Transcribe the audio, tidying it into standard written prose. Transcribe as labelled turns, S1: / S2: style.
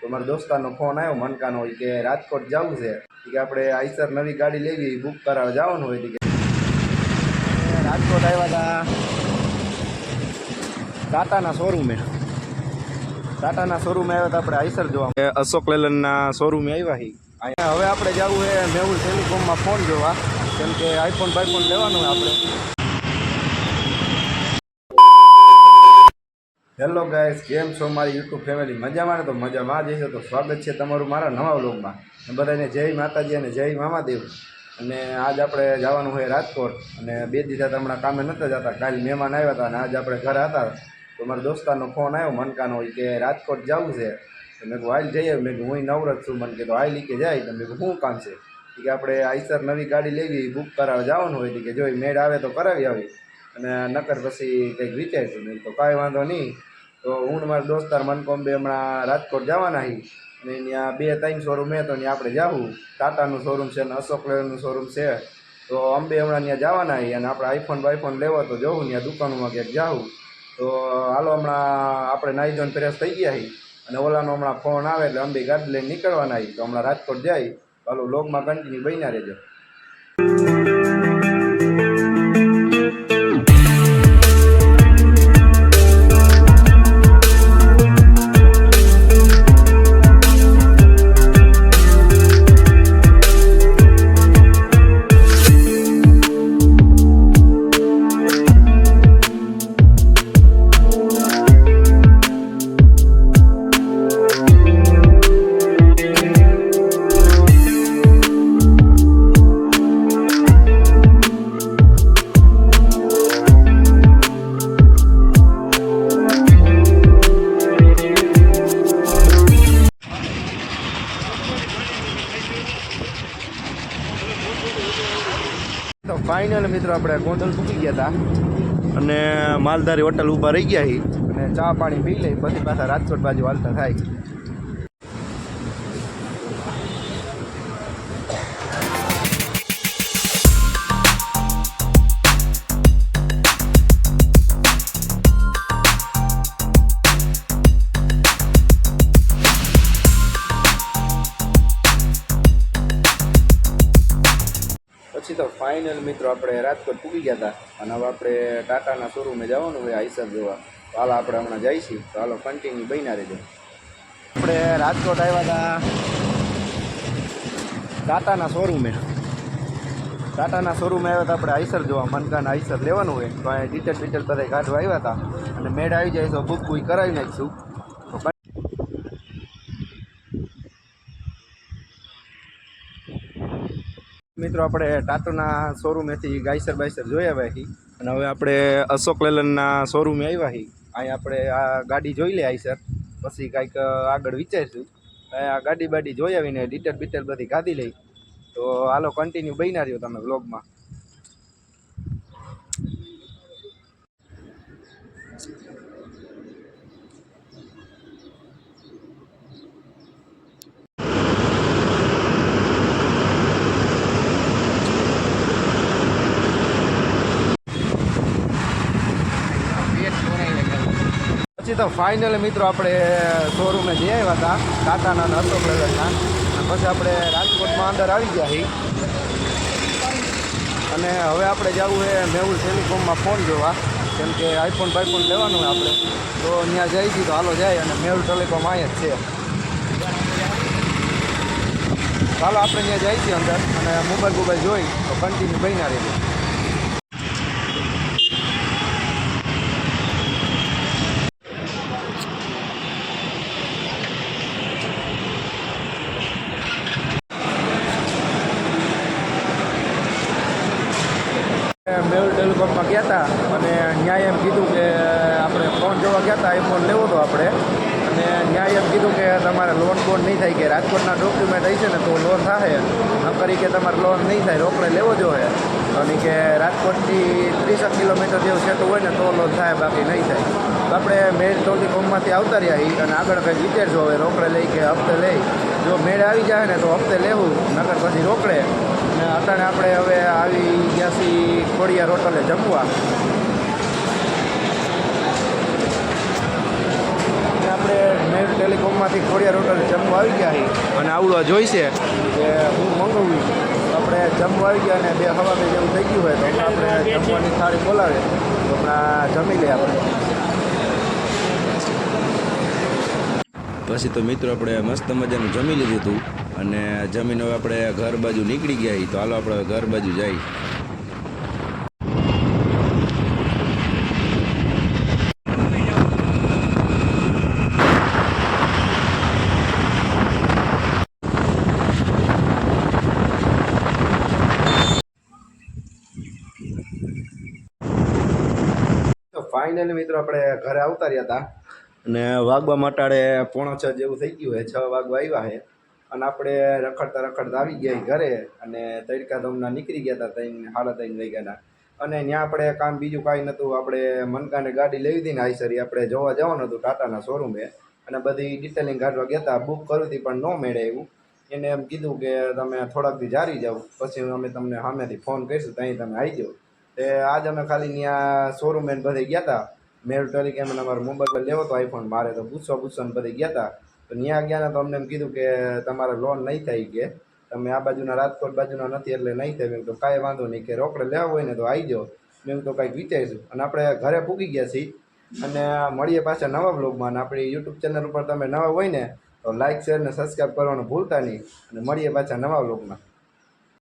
S1: તો મારા દોસ્તારનો ફોન આવ્યો મનકાનો હોય કે રાજકોટ જવું છે કે આપણે આઈસર નવી ગાડી લેવી બુક કરાવવા જવાનું હોય કે રાજકોટ આવ્યા હતા ટાટાના શોરૂમે આવ્યા હતા આપણે આઈસર જોવા અશોક લેલનના શોરૂમે આવ્યા છીએ અહીંયા હવે આપણે જવું છે મેહુલ ટેલિકોમમાં ફોન જોવા કેમ કે આઈફોન લેવાનું હોય આપણે. હેલો ગાઈસ, કેમ છો મારી યુટ્યુબ ફેમિલી? મજામાં ને? તો મજામાં જ હશે. તો સ્વાગત છે તમારું મારા નવા વ્લોગમાં. બધાને જય માતાજી અને જય મામાદેવ. અને આજ આપણે જવાનું હોય રાજકોટ અને 2 દિવસ હમણાં કામે નહોતા જતા. કાલે મહેમાન આવ્યા હતા અને આજ આપણે ઘરે હતા તો મારા દોસ્તારનો ફોન આવ્યો મનકાનો હોય કે રાજકોટ જવું છે. તો મેં કહું હાલ જઈએ. મેં કહું હું નવરત છું. મને કીધું હાલ કે જાય. તો મેં કહું શું કામ છે કે આપણે આઈસર નવી ગાડી લેવી બુક કરાવવા જવાનું હોય કે જો મેળ આવે તો કરાવી આવી અને નકર પછી કંઈક વિચારશું. નહીં તો કાંઈ વાંધો નહીં. તો હું મારા દોસ્તાર મનકોમ બે હમણાં રાજકોટ જવાના છીએ અને ત્યાં 2-3 શોરૂમ તો ત્યાં આપણે જાવું. ટાટાનું શોરૂમ છે અને અશોક લેલનનું શોરૂમ છે. તો અંબે હમણાં ત્યાં જવાના છીએ અને આપણે આઈફોન લેવો તો જવું ત્યાં દુકાનોમાં ક્યાંક જાવું. તો હાલો હમણાં આપણે નાહી ધોઈને ફ્રેશ થઈ ગયા છીએ અને ઓલાનો હમણાં ફોન આવે એટલે અંબે ગાડી લઈને નીકળવાના છીએ. તો હમણાં રાજકોટ જાય. હાલો વ્લોગમાં કન્ટિન્યુ બન્યા રહેજો. તો ફાઇનલ મિત્રો આપણે ગોંડલ પૂકી ગયા હતા અને માલધારી હોટલ ઊભા રહી ગયા છીએ અને ચા પાણી પી લઈ પછી પાછા રાજકોટ બાજુ હાલતા થાય. પછી તો ફાઇનલ મિત્રો આપણે રાજકોટ પૂકી ગયા હતા અને હવે આપણે ટાટાના શોરૂમે જવાનું હોય આઈસર જોવા. તો હાલ આપણે હમણાં જઈશું. તો હાલો કન્ટિન્યુ બન્યા રહેજો. આપણે રાજકોટ આવ્યા હતા ટાટાના શોરૂમે આવ્યા હતા આપણે આઈસર જોવા. મનકાના આઈસર લેવાનું હોય તો અહીં ડિટેલ બધા કાઢવા આવ્યા હતા અને મેળ આવી જાય તો બુક કરાવી નાખીશું. મિત્રો આપણે ટાટાના શોરૂમેથી આઈસર જોઈ આવ્યા છીએ અને હવે આપણે અશોક લેલનના શોરૂમે આવ્યા છીએ. અહીં આપણે આ ગાડી જોઈ લે આઈસર પછી કાંઈક આગળ વિચારીશું. આ ગાડી જોઈ આવીને ડિટેલ બધી કાઢી લઈ. તો હાલો કન્ટિન્યુ બન્યા રહ્યો તમે વ્લોગમાં. પછી તો ફાઇનલ મિત્રો આપણે શોરૂમે જઈ આવ્યા હતા ટાટાના અને અશોક લેલનના. પછી આપણે રાજકોટમાં અંદર આવી ગયા છીએ અને હવે આપણે જવું છે મેહુલ ટેલિકોમમાં ફોન જોવા કેમ કે આઈફોન લેવાનું હોય આપણે. તો ત્યાં જઈશું. તો હાલો જાય અને મેહુલ ટેલિકોમ અહીંયા જ છે. ચાલો આપણે ત્યાં જઈશું અંદર અને મોબાઈલ જોઈ તો કન્ટિન્યુ બન્યા રહેજો. મેહુલ ટેલિકોમમાં ગયા હતા અને ન્યાય એમ કીધું કે આપણે ફોન જોવા ગયા હતા આઈફોન લેવો હતો આપણે અને ન્યાય એમ કીધું કે તમારે લોન નહીં થાય કે રાજકોટના ડોક્યુમેન્ટ હશે ને તો લોન થાય. નકરી કે તમારે લોન નહીં થાય રોકડે લેવો જોઈએ અને કે રાજકોટથી 30 કિલોમીટર જેવું સેટું હોય ને તો લોન થાય બાકી નહીં થાય. તો આપણે મેળ ટેલિકોમમાંથી આવતા રહ્યા અને આગળ કંઈ વિચારજો હવે રોકડે લઈ કે હપ્તે લઈ. જો મેળ આવી જાય ને તો હપ્તે લેવું નકર પછી રોકડે. અને અત્યારે આપણે હવે આવી ગયા છીએ ખોડિયાર હોટલે જમવા. આપણે મેં ટેલિકોમમાંથી ખોડિયાર હોટલે જમવા આવી ગયા છીએ અને આવડો જોઈશે કે હું મંગાવું આપણે જમવા આવી ગયા અને 2 સવા 2 જેવું થઈ ગયું હોય તો આપણે જમવાની થાળી બોલાવે તો હમણાં જમી લઈએ આપણે. પછી તો મિત્રો આપણે મસ્ત મજાનું જમી લીધું હતું અને જમીને હવે આપણે ઘર બાજુ નીકળી ગયા છીએ. તો હાલો આપણે ઘર બાજુ જઈએ. તો ફાઇનલી મિત્રો આપણે ઘરે આવતા રહ્યા હતા અને વાગવા મટાડે 5:45 જેવું થઈ ગયું હોય, 6 વાગવા આવ્યા છે અને આપણે રખડતા રખડતા આવી ગયા ઘરે અને તડકા ધમના નીકળી ગયા હતા 3:30 વાગ્યાના. અને ત્યાં આપણે કામ બીજું કાંઈ નહોતું. આપણે મનકાને ગાડી લેવી હતી ને આઈસરી આપણે જોવા જવાનું હતું ટાટાના શોરૂમે અને બધી ડિટેલિંગ કાઢવા ગયા હતા. બુક કરી હતી પણ ન મેળે એવું. એને એમ કીધું કે તમે થોડાક દી જારી જાઓ પછી અમે તમને સામેથી ફોન કરીશું ત્યાં તમે આવી જાઓ. તે આજ અમે ખાલી ત્યાં શોરૂમ એને બધે ગયા હતા. મેળ તરીકે એમને અમારો મોબાઈલ લેવો તો આઈફોન મારે તો પૂછવા બધે ગયા હતા. તો ત્યાં ગયા તો અમને એમ કીધું કે તમારે લોન નહીં થાય કે તમે આ બાજુના રાજકોટ બાજુના નથી એટલે નહીં થાય. મેં તો કાંઈ વાંધો નહીં કે રોકડે લેવા હોય ને તો આવી જાઓ. મેં તો કાંઈક વિચારીશું અને આપણે ઘરે પૂગી ગયા છીએ અને મળીએ પાછા નવા બ્લોગમાં. અને આપણી યુટ્યુબ ચેનલ ઉપર તમે નવા હોય ને તો લાઇક શેર ને સબસ્ક્રાઈબ કરવાનું ભૂલતા નહીં અને મળીએ પાછા નવા બ્લોગમાં.